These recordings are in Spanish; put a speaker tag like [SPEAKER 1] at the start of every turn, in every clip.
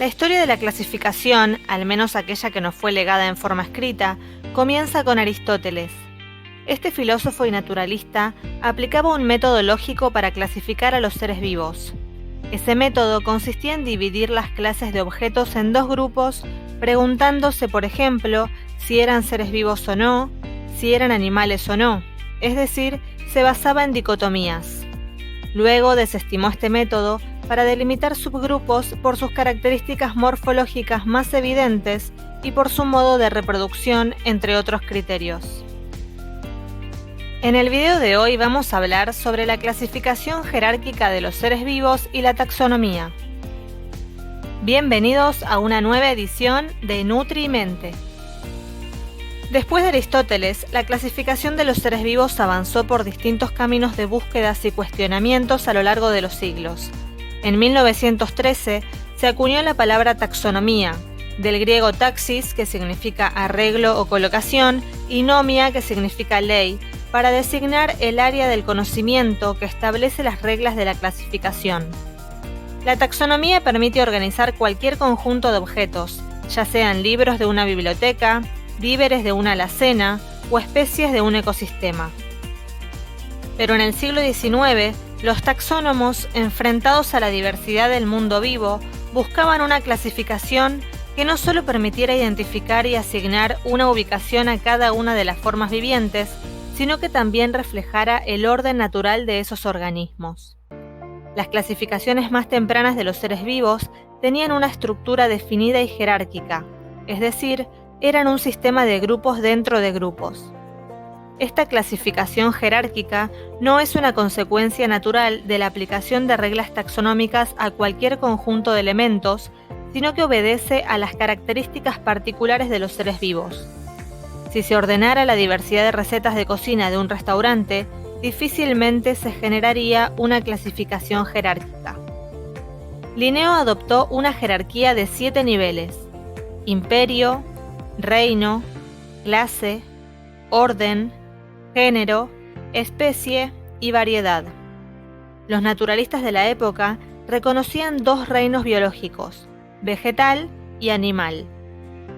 [SPEAKER 1] La historia de la clasificación, al menos aquella que nos fue legada en forma escrita, comienza con Aristóteles. Este filósofo y naturalista aplicaba un método lógico para clasificar a los seres vivos. Ese método consistía en dividir las clases de objetos en dos grupos, preguntándose, por ejemplo, si eran seres vivos o no, si eran animales o no, es decir, se basaba en dicotomías. Luego desestimó este método para delimitar subgrupos por sus características morfológicas más evidentes y por su modo de reproducción, entre otros criterios. En el video de hoy vamos a hablar sobre la clasificación jerárquica de los seres vivos y la taxonomía. Bienvenidos a una nueva edición de Nutrimente. Después de Aristóteles, la clasificación de los seres vivos avanzó por distintos caminos de búsquedas y cuestionamientos a lo largo de los siglos. En 1913 se acuñó la palabra taxonomía, del griego taxis, que significa arreglo o colocación, y nomia, que significa ley, para designar el área del conocimiento que establece las reglas de la clasificación. La taxonomía permite organizar cualquier conjunto de objetos, ya sean libros de una biblioteca, víveres de una alacena o especies de un ecosistema. Pero en el siglo XIX, los taxónomos, enfrentados a la diversidad del mundo vivo, buscaban una clasificación que no solo permitiera identificar y asignar una ubicación a cada una de las formas vivientes, sino que también reflejara el orden natural de esos organismos. Las clasificaciones más tempranas de los seres vivos tenían una estructura definida y jerárquica, es decir, eran un sistema de grupos dentro de grupos. Esta clasificación jerárquica no es una consecuencia natural de la aplicación de reglas taxonómicas a cualquier conjunto de elementos, sino que obedece a las características particulares de los seres vivos. Si se ordenara la diversidad de recetas de cocina de un restaurante, difícilmente se generaría una clasificación jerárquica. Linneo adoptó una jerarquía de 7 niveles: imperio, reino, clase, orden, género, especie y variedad. Los naturalistas de la época reconocían dos reinos biológicos, vegetal y animal.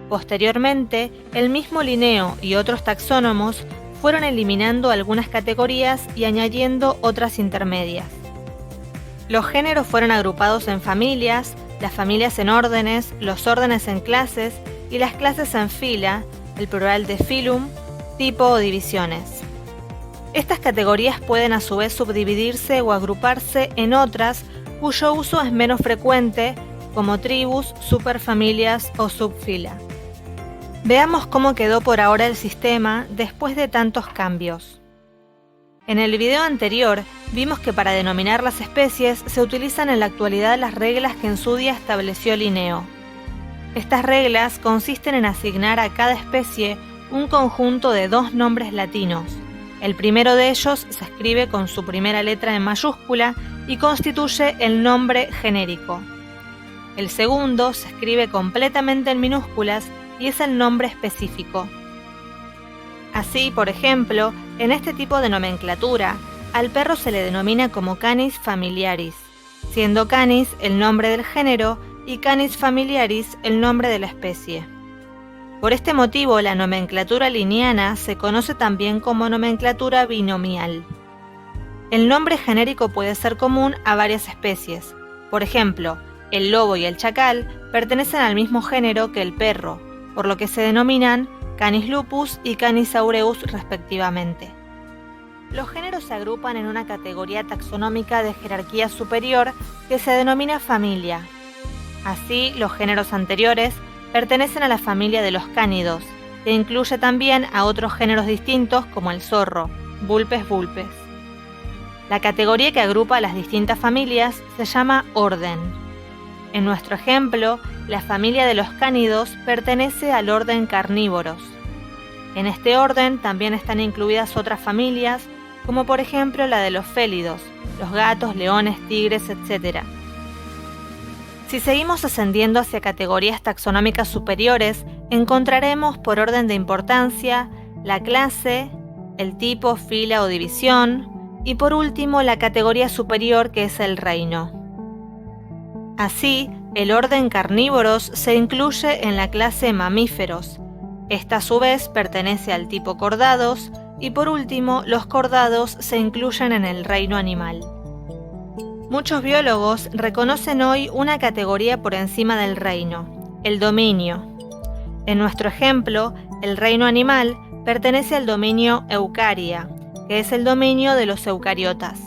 [SPEAKER 1] Posteriormente, el mismo Linneo y otros taxónomos fueron eliminando algunas categorías y añadiendo otras intermedias. Los géneros fueron agrupados en familias, las familias en órdenes, los órdenes en clases y las clases en fila, el plural de filum, tipo o divisiones. Estas categorías pueden a su vez subdividirse o agruparse en otras cuyo uso es menos frecuente, como tribus, superfamilias o subfila. Veamos cómo quedó por ahora el sistema después de tantos cambios. En el video anterior vimos que para denominar las especies se utilizan en la actualidad las reglas que en su día estableció Linneo. Estas reglas consisten en asignar a cada especie un conjunto de dos nombres latinos. El primero de ellos se escribe con su primera letra en mayúscula y constituye el nombre genérico. El segundo se escribe completamente en minúsculas y es el nombre específico. Así, por ejemplo, en este tipo de nomenclatura, al perro se le denomina como Canis familiaris, siendo Canis el nombre del género y Canis familiaris el nombre de la especie. Por este motivo, la nomenclatura linneana se conoce también como nomenclatura binomial. El nombre genérico puede ser común a varias especies. Por ejemplo, el lobo y el chacal pertenecen al mismo género que el perro, por lo que se denominan Canis lupus y Canis aureus respectivamente. Los géneros se agrupan en una categoría taxonómica de jerarquía superior que se denomina familia. Así, los géneros anteriores pertenecen a la familia de los cánidos, que incluye también a otros géneros distintos como el zorro, Vulpes vulpes. La categoría que agrupa a las distintas familias se llama orden. En nuestro ejemplo, la familia de los cánidos pertenece al orden carnívoros. En este orden también están incluidas otras familias, como por ejemplo la de los félidos, los gatos, leones, tigres, etc. Si seguimos ascendiendo hacia categorías taxonómicas superiores, encontraremos por orden de importancia la clase, el tipo, fila o división, y por último la categoría superior que es el reino. Así, El orden Carnívoros se incluye en la clase Mamíferos. Esta a su vez pertenece al tipo Cordados y por último los Cordados se incluyen en el reino animal. Muchos biólogos reconocen hoy una categoría por encima del reino, el dominio. En nuestro ejemplo, el reino animal pertenece al dominio Eukarya, que es el dominio de los eucariotas.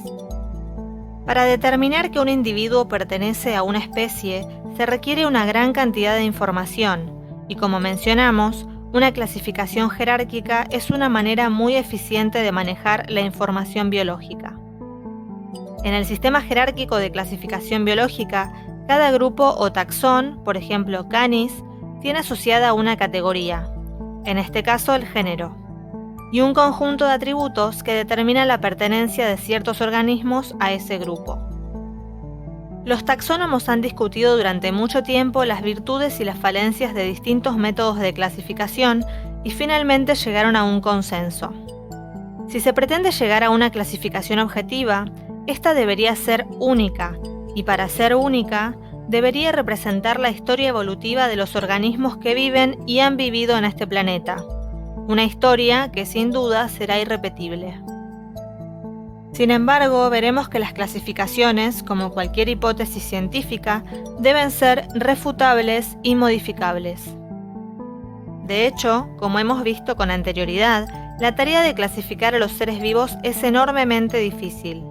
[SPEAKER 1] Para determinar que un individuo pertenece a una especie, se requiere una gran cantidad de información, y como mencionamos, una clasificación jerárquica es una manera muy eficiente de manejar la información biológica. En el sistema jerárquico de clasificación biológica, cada grupo o taxón, por ejemplo Canis, tiene asociada una categoría, en este caso el género, y un conjunto de atributos que determina la pertenencia de ciertos organismos a ese grupo. Los taxónomos han discutido durante mucho tiempo las virtudes y las falencias de distintos métodos de clasificación y finalmente llegaron a un consenso. Si se pretende llegar a una clasificación objetiva, esta debería ser única, y para ser única, debería representar la historia evolutiva de los organismos que viven y han vivido en este planeta. Una historia que sin duda será irrepetible. Sin embargo, veremos que las clasificaciones, como cualquier hipótesis científica, deben ser refutables y modificables. De hecho, como hemos visto con anterioridad, la tarea de clasificar a los seres vivos es enormemente difícil.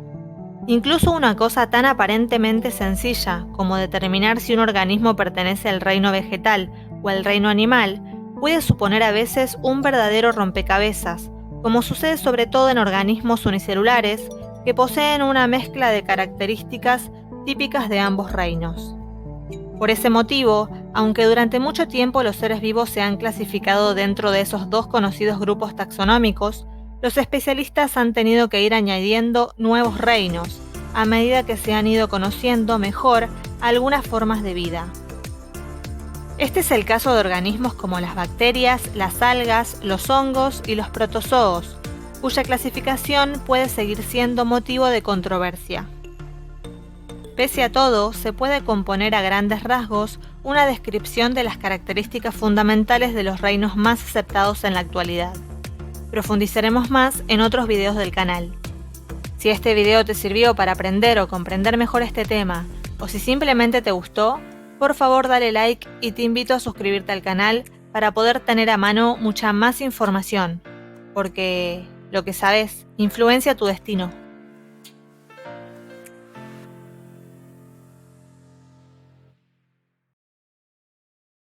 [SPEAKER 1] Incluso una cosa tan aparentemente sencilla como determinar si un organismo pertenece al reino vegetal o al reino animal puede suponer a veces un verdadero rompecabezas, como sucede sobre todo en organismos unicelulares que poseen una mezcla de características típicas de ambos reinos. Por ese motivo, aunque durante mucho tiempo los seres vivos se han clasificado dentro de esos dos conocidos grupos taxonómicos, los especialistas han tenido que ir añadiendo nuevos reinos, a medida que se han ido conociendo mejor algunas formas de vida. Este es el caso de organismos como las bacterias, las algas, los hongos y los protozoos, cuya clasificación puede seguir siendo motivo de controversia. Pese a todo, se puede componer a grandes rasgos una descripción de las características fundamentales de los reinos más aceptados en la actualidad. Profundizaremos más en otros videos del canal. Si este video te sirvió para aprender o comprender mejor este tema, o si simplemente te gustó, por favor dale like y te invito a suscribirte al canal para poder tener a mano mucha más información, porque lo que sabes influencia tu destino.